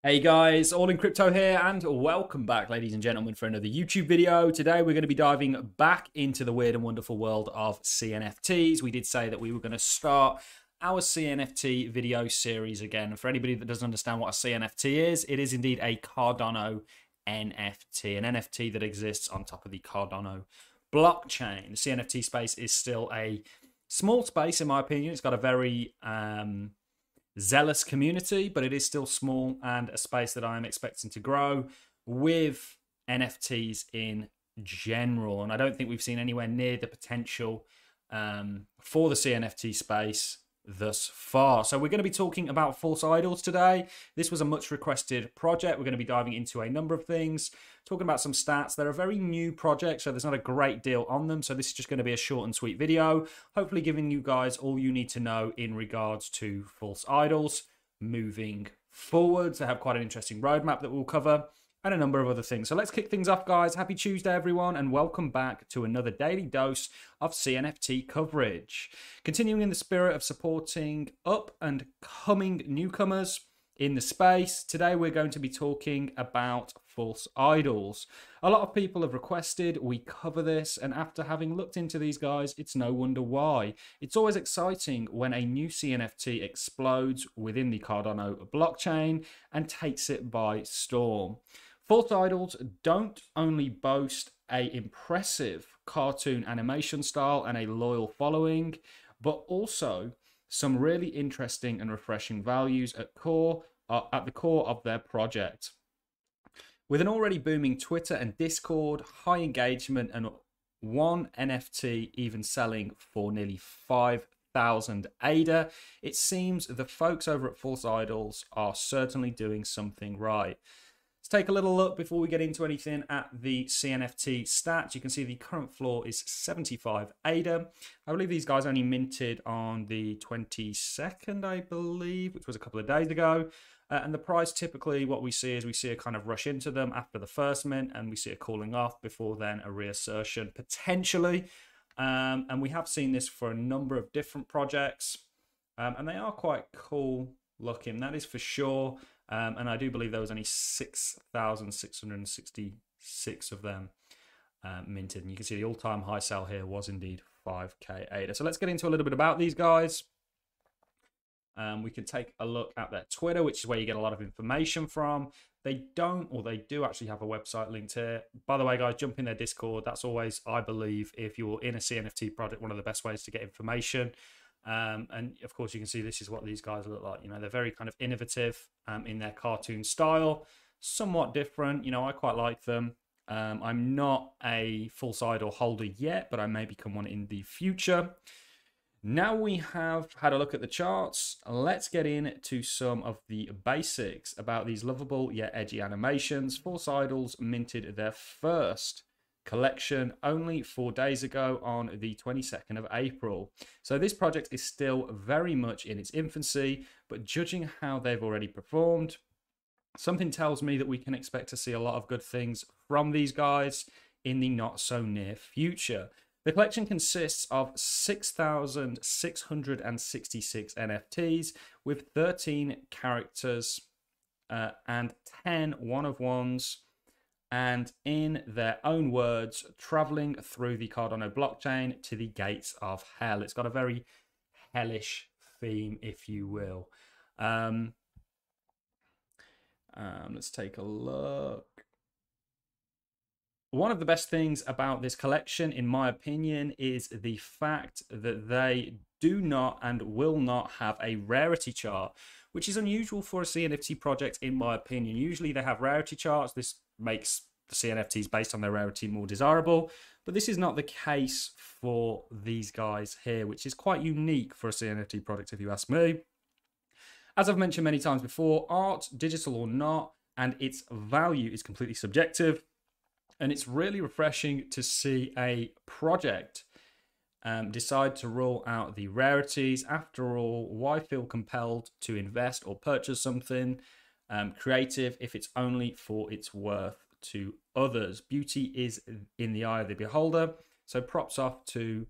Hey guys, All in Crypto here, and welcome back, ladies and gentlemen, for another YouTube video. Today we're going to be diving back into the weird and wonderful world of CNFTs. We did say that we were going to start our CNFT video series again. And for anybody that doesn't understand what a CNFT is, it is indeed a Cardano NFT, an NFT that exists on top of the Cardano blockchain. The CNFT space is still a small space, in my opinion. It's got a very zealous community, but it is still small and a space that I'm expecting to grow with NFTs in general. And I don't think we've seen anywhere near the potential for the CNFT space thus far. So we're going to be talking about false idols today. This was a much requested project. We're going to be diving into a number of things, talking about some stats. They're a very new project, so there's not a great deal on them. So this is just going to be a short and sweet video, hopefully giving you guys all you need to know in regards to false idols moving forwards. They have quite an interesting roadmap that we'll cover, and a number of other things. So let's kick things off, guys. Happy Tuesday, everyone, and welcome back to another daily dose of CNFT coverage. Continuing in the spirit of supporting up and coming newcomers in the space, today we're going to be talking about false idols. A lot of people have requested we cover this, and after having looked into these guys, it's no wonder why. It's always exciting when a new CNFT explodes within the Cardano blockchain and takes it by storm. False idols don't only boast an impressive cartoon animation style and a loyal following, but also some really interesting and refreshing values at the core of their project. With an already booming Twitter and Discord, high engagement, and one NFT even selling for nearly 5,000 ADA, it seems the folks over at False Idols are certainly doing something right. Let's take a little look before we get into anything at the CNFT stats. You can see the current floor is 75 ADA. I believe these guys only minted on the 22nd, I believe, which was a couple of days ago. And the price, typically what we see is we see a kind of rush into them after the first mint, and we see a cooling off before then a reassertion potentially. And we have seen this for a number of different projects, and they are quite cool looking, that is for sure. And I do believe there was only 6,666 of them minted. And you can see the all-time high sell here was indeed 5K ADA. So let's get into a little bit about these guys. We can take a look at their Twitter, which is where you get a lot of information from. They don't, or they do actually have a website linked here. By the way, guys, jump in their Discord. That's always, I believe, if you're in a CNFT project, one of the best ways to get information. And of course, you can see this is what these guys look like. You know, they're very kind of innovative in their cartoon style, somewhat different. You know, I quite like them. I'm not a false idol holder yet, but I may become one in the future. Now we have had a look at the charts, let's get into some of the basics about these lovable yet edgy animations. False Idols minted their first collection only 4 days ago on the 22nd of April. So this project is still very much in its infancy, but judging how they've already performed, something tells me that we can expect to see a lot of good things from these guys in the not so near future. The collection consists of 6,666 NFTs with 13 characters and 10 one-of-ones, and in their own words, traveling through the Cardano blockchain to the gates of hell. It's got a very hellish theme, if you will. Let's take a look. One of the best things about this collection, in my opinion, is the fact that they do not and will not have a rarity chart, which is unusual for a CNFT project, in my opinion. Usually they have rarity charts. This makes the CNFTs based on their rarity more desirable, but this is not the case for these guys here, which is quite unique for a CNFT project, if you ask me. As I've mentioned many times before, art, digital or not, and its value is completely subjective. And it's really refreshing to see a project decide to rule out the rarities. After all, why feel compelled to invest or purchase something creative if it's only for its worth to others? Beauty is in the eye of the beholder. So props to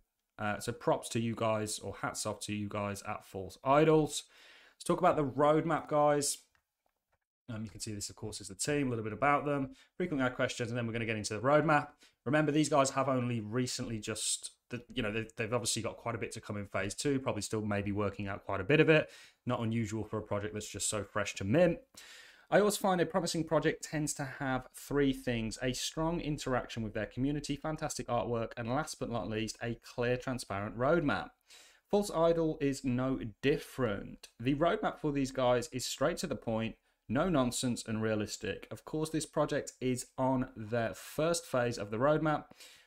you guys, or hats off to you guys at False Idols. Let's talk about the roadmap, guys. You can see this, of course, is the team, a little bit about them, frequently asked questions, and then we're going to get into the roadmap. Remember, these guys have only recently just, they've obviously got quite a bit to come in phase 2, probably still maybe working out quite a bit of it. Not unusual for a project that's just so fresh to mint. I always find a promising project tends to have 3 things: a strong interaction with their community, fantastic artwork, and last but not least, a clear, transparent roadmap. False Idol is no different. The roadmap for these guys is straight to the point, no nonsense, and realistic. Of course, this project is on their first phase of the roadmap,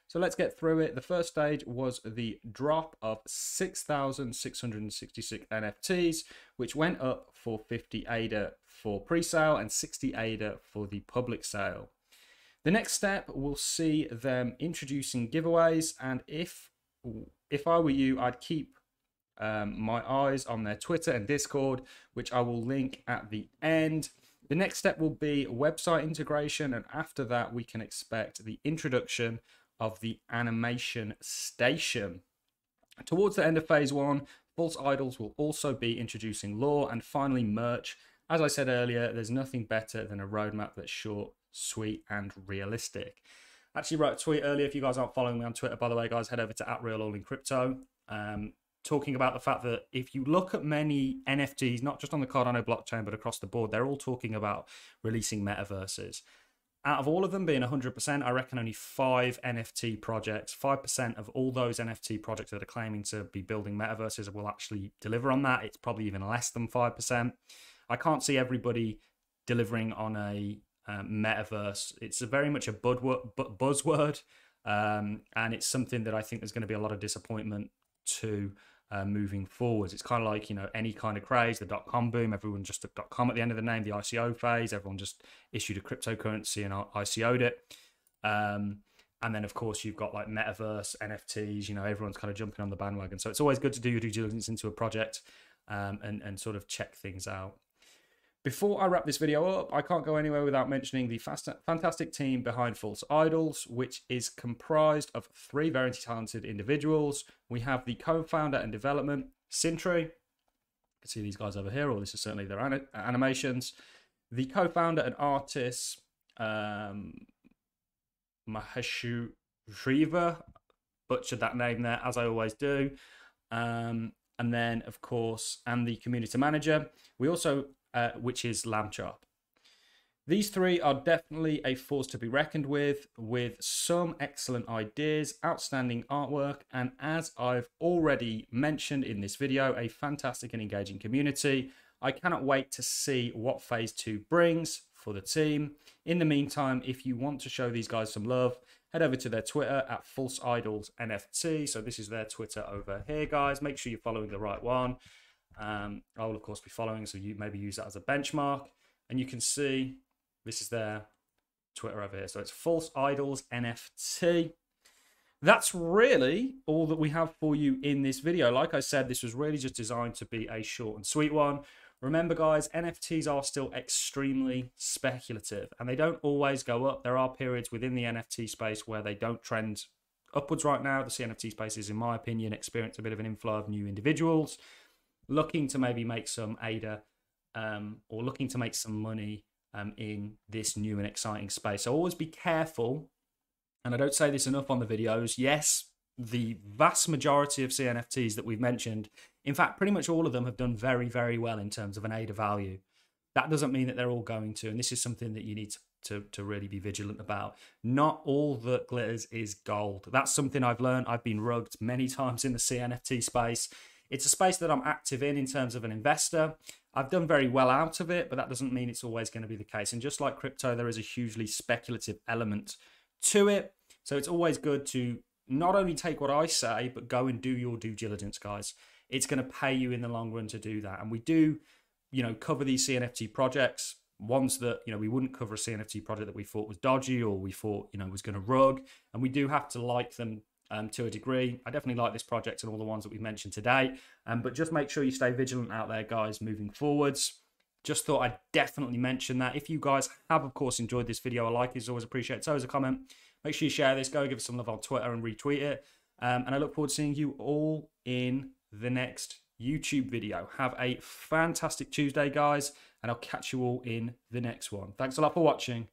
so let's get through it. The first stage was the drop of 6,666 NFTs, which went up for 50 ADA for pre-sale and 60 ADA for the public sale. The next step will see them introducing giveaways, and if I were you, I'd keep my eyes on their Twitter and Discord, which I will link at the end. The next step will be website integration, and after that we can expect the introduction of the animation station. Towards the end of phase 1, False Idols will also be introducing lore and finally merch. As I said earlier, there's nothing better than a roadmap that's short, sweet, and realistic. I actually wrote a tweet earlier. If you guys aren't following me on Twitter, by the way, guys, head over to @RealAllInCrypto. Talking about the fact that if you look at many NFTs, not just on the Cardano blockchain, but across the board, they're all talking about releasing metaverses. Out of all of them being 100%, I reckon only 5 NFT projects, 5% of all those NFT projects that are claiming to be building metaverses will actually deliver on that. It's probably even less than 5%. I can't see everybody delivering on a metaverse. It's very much a buzzword, and it's something that I think there's going to be a lot of disappointment to moving forwards. It's kind of like, any kind of craze, the .com boom, everyone just took .com at the end of the name, the ICO phase, everyone just issued a cryptocurrency and ICO'd it. And then, of course, you've got like metaverse, NFTs, everyone's kind of jumping on the bandwagon. So it's always good to do your due diligence into a project and sort of check things out. Before I wrap this video up, I can't go anywhere without mentioning the fantastic team behind False Idols, which is comprised of 3 very talented individuals. We have the co-founder and development, Sintry. You can see these guys over here, or this is certainly their animations. The co-founder and artist, Maheshu Shriva, butchered that name there, as I always do. And then, of course, and the community manager. We also which is Lamchop. These 3 are definitely a force to be reckoned with some excellent ideas, outstanding artwork, and as I've already mentioned in this video, a fantastic and engaging community. I cannot wait to see what phase 2 brings for the team. In the meantime, if you want to show these guys some love, head over to their Twitter @FalseIdolsNFT. So this is their Twitter over here, guys. Make sure you're following the right one. I will, of course, be following, so you maybe use that as a benchmark. And you can see this is their Twitter over here. So it's False Idols NFT. That's really all that we have for you in this video. Like I said, this was really just designed to be a short and sweet one. Remember, guys, NFTs are still extremely speculative, and they don't always go up. There are periods within the NFT space where they don't trend upwards right now. The CNFT space is, in my opinion, experienced a bit of an inflow of new individuals looking to maybe make some ADA or looking to make some money in this new and exciting space. So always be careful, and I don't say this enough on the videos. Yes, the vast majority of CNFTs that we've mentioned, in fact, pretty much all of them have done very, very well in terms of an ADA value. That doesn't mean that they're all going to, and this is something that you need to really be vigilant about. Not all that glitters is gold. That's something I've learned. I've been rugged many times in the CNFT space. It's a space that I'm active in terms of an investor. I've done very well out of it, but that doesn't mean it's always going to be the case. And just like crypto, there is a hugely speculative element to it. So it's always good to not only take what I say, but go and do your due diligence, guys. It's going to pay you in the long run to do that. And we do, cover these CNFT projects, ones that, we wouldn't cover a CNFT project that we thought was dodgy or we thought, was going to rug. And we do have to like them to a degree. I definitely like this project and all the ones that we've mentioned today, but just make sure you stay vigilant out there, guys, moving forwards. Just thought I'd definitely mention that. If you guys have, of course, enjoyed this video, a like is always appreciated. So is a comment. Make sure you share this. Go give us some love on Twitter and retweet it. And I look forward to seeing you all in the next YouTube video. Have a fantastic Tuesday, guys, and I'll catch you all in the next one. Thanks a lot for watching.